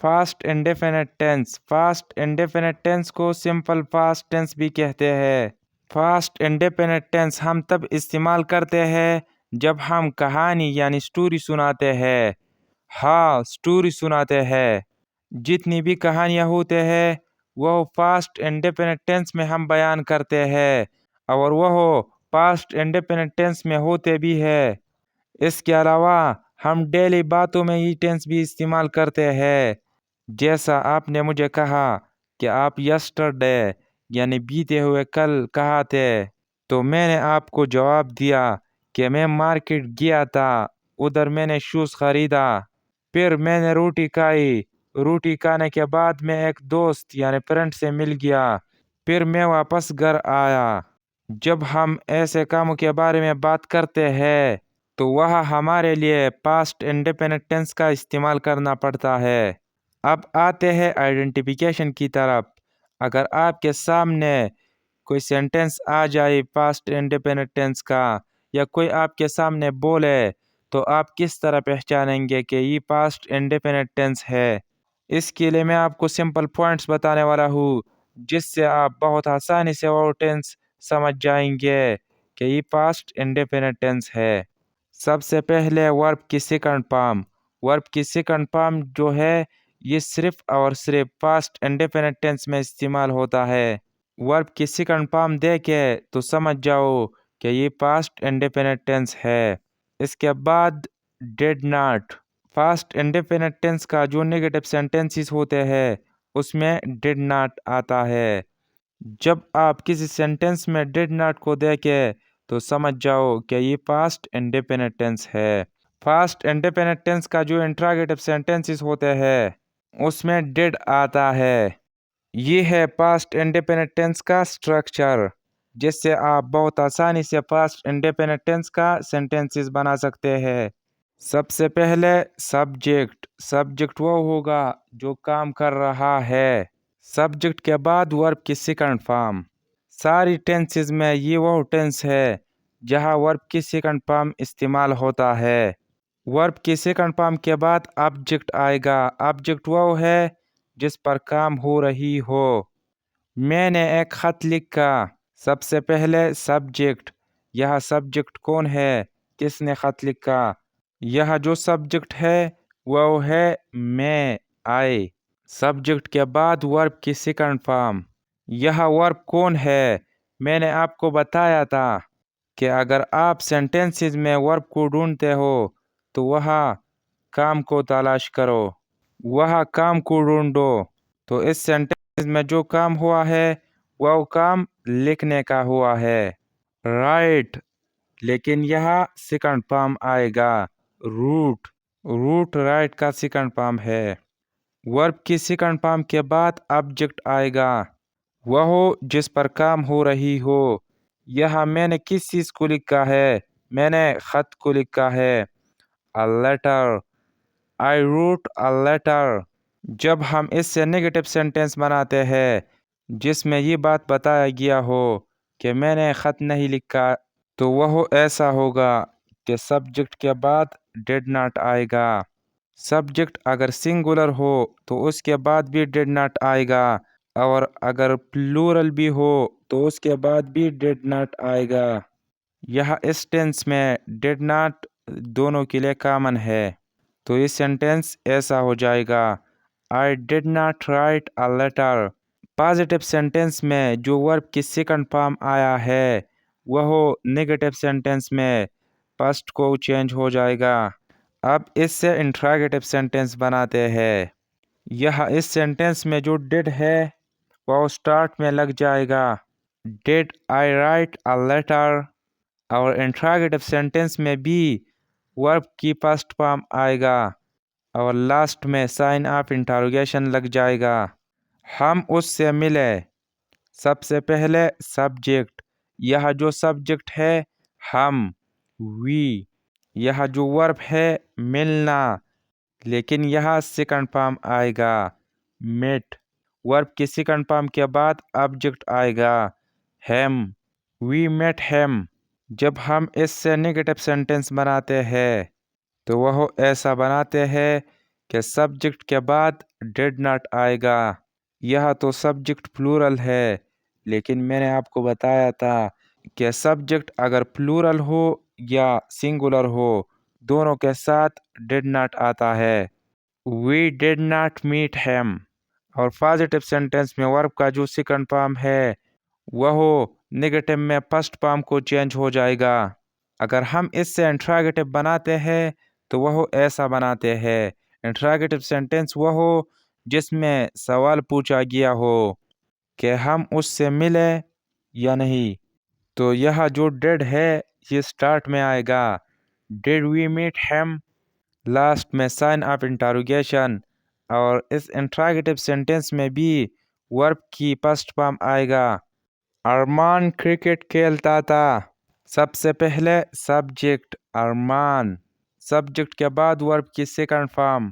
Fast indefinite tense. Fast indefinite tense को simple past tense भी कहते हैं। फास्ट इंडेफिनिट टेंस हम तब इस्तेमाल करते हैं जब हम कहानी यानी स्टोरी सुनाते हैं। हाँ, स्टोरी सुनाते हैं। जितनी भी कहानियाँ होते हैं वह फास्ट इंडेफिनिट टेंस में हम बयान करते हैं और वह पास्ट इंडेफिनिट टेंस में होते भी है। इसके अलावा हम डेली बातों में ये टेंस भी इस्तेमाल करते हैं। जैसा आपने मुझे कहा कि आप यस्टरडे यानी बीते हुए कल कहा थे, तो मैंने आपको जवाब दिया कि मैं मार्केट गया था, उधर मैंने शूज़ खरीदा। फिर मैंने रोटी खाई, रोटी खाने के बाद मैं एक दोस्त यानी फ्रेंड से मिल गया। फिर मैं वापस घर आया। जब हम ऐसे कामों के बारे में बात करते हैं तो वह हमारे लिए पास्ट इंडेफिनिट टेंस का इस्तेमाल करना पड़ता है। अब आते हैं आइडेंटिफिकेशन की तरफ। अगर आपके सामने कोई सेंटेंस आ जाए पास्ट इंडेफिनिट टेंस का, या कोई आपके सामने बोले, तो आप किस तरह पहचानेंगे कि ये पास्ट इंडेफिनिट टेंस है? इसके लिए मैं आपको सिंपल पॉइंट्स बताने वाला हूँ, जिससे आप बहुत आसानी से वो टेंस समझ जाएंगे कि ये पास्ट इंडेफिनिट टेंस है। सबसे पहले वर्ब की सेकंड फॉर्म। वर्ब की सेकंड फॉर्म जो है ये सिर्फ और सिर्फ पास्ट इंडेफिनिट टेंस में इस्तेमाल होता है। वर्ब की सेकंड फॉर्म देके तो समझ जाओ कि ये पास्ट इंडेफिनिट टेंस है। इसके बाद did not. Past indefinite tense का जो नेगेटिव सेंटेंसेस होते हैं उसमें डिड नॉट आता है। जब आप किसी सेंटेंस में डिड नॉट को देखे तो समझ जाओ कि ये पास्ट इंडेफिनिट टेंस है। पास्ट इंडेफिनिट टेंस का जो इंट्रोगेटिव सेंटेंसेस होते हैं उसमें डिड आता है। ये है पास्ट इंडेफिनिट टेंस का स्ट्रक्चर, जिससे आप बहुत आसानी से पास्ट इंडेफिनिट टेंस का सेंटेंसेस बना सकते हैं। सबसे पहले सब्जेक्ट। सब्जेक्ट वो होगा जो काम कर रहा है। सब्जेक्ट के बाद वर्ब की सेकंड फॉर्म। सारी टेंसेस में ये वो टेंस है जहाँ वर्ब की सेकंड फॉर्म इस्तेमाल होता है। वर्ब की सेकंड फॉर्म के बाद ऑब्जेक्ट आएगा। ऑब्जेक्ट वो है जिस पर काम हो रही हो। मैंने एक खत लिखा। सबसे पहले सब्जेक्ट। यह सब्जेक्ट कौन है? किसने खत लिखा? यह जो सब्जेक्ट है वो है मैं, आई। सब्जेक्ट के बाद वर्ब की सेकंड फॉर्म। यह वर्ब कौन है? मैंने आपको बताया था कि अगर आप सेंटेंसेस में वर्ब को ढूंढते हो तो वह काम को तलाश करो, वह काम को ढूंढो। तो इस सेंटेंस में जो काम हुआ है वह काम लिखने का हुआ है, राइट। लेकिन यह सेकंड फॉर्म आएगा रूट। रूट राइट का सेकंड फॉर्म है। वर्ब की सेकंड फॉर्म के बाद ऑब्जेक्ट आएगा, वह हो जिस पर काम हो रही हो। यह मैंने किस चीज़ को लिखा है? मैंने खत को लिखा है, a letter. I wrote a letter. जब हम इससे नेगेटिव सेंटेंस बनाते हैं जिसमें ये बात बताया गया हो कि मैंने खत नहीं लिखा, तो वह ऐसा होगा कि सब्जेक्ट के बाद डिड नॉट आएगा। सब्जेक्ट अगर सिंगुलर हो तो उसके बाद भी डिड नॉट आएगा, और अगर प्लूरल भी हो तो उसके बाद भी डिड नॉट आएगा। यह इस टेंस में डिड नॉट दोनों के लिए कॉमन है। तो ये सेंटेंस ऐसा हो जाएगा, I did not write a letter. Positive sentence में जो वर्ब की सेकंड फॉर्म आया है वह नेगेटिव सेंटेंस में फर्स्ट को चेंज हो जाएगा। अब इससे इंट्रोगेटिव सेंटेंस बनाते हैं। यह इस सेंटेंस में जो डिड है वह स्टार्ट में लग जाएगा, did I write a letter. और इंट्रोगेटिव सेंटेंस में भी वर्ब की फर्स्ट फॉर्म आएगा और लास्ट में साइन ऑफ इंटरोगेशन लग जाएगा। हम उससे मिले। सबसे पहले सब्जेक्ट। यह जो सब्जेक्ट है हम, वी। यह जो वर्ब है मिलना, लेकिन यह सेकंड फॉर्म आएगा, मेट। वर्ब की सेकंड फॉर्म के बाद ऑब्जेक्ट आएगा, हैम। वी मेट हैम। जब हम इससे नेगेटिव सेंटेंस बनाते हैं तो वह ऐसा बनाते हैं کہ سبجیکٹ کے بعد ڈیڈ ناٹ آئے گا۔ یہ تو سبجیکٹ پلورل ہے، لیکن میں نے آپ کو بتایا تھا کہ سبجیکٹ اگر پلورل ہو یا سنگولر ہو، دونوں کے ساتھ ڈیڈ ناٹ آتا ہے۔ We did not meet him۔ اور پازیٹیو سینٹینس میں ورب کا جو سیکنڈ فارم ہے وہ نیگیٹو میں فرسٹ فارم کو چینج ہو جائے گا۔ اگر ہم اس سے انٹراگیٹو بناتے ہیں تو وہ ایسا بناتے ہیں۔ انٹراگیٹو سینٹینس وہ ہو جس میں سوال پوچھا گیا ہو کہ ہم اس سے ملے یا نہیں۔ تو یہ جو ڈیڈ ہے یہ سٹارٹ میں آئے گا، did we meet him, last میں سائن آف انٹروگیشن، اور اس انٹراگیٹو سینٹینس میں بھی ورب کی فرسٹ فارم آئے گا۔ ارمان کرکٹ کھیلتا تھا۔ سب سے پہلے سبجیکٹ ارمان، سبجیکٹ کے بعد ورب کی سیکنڈ فارم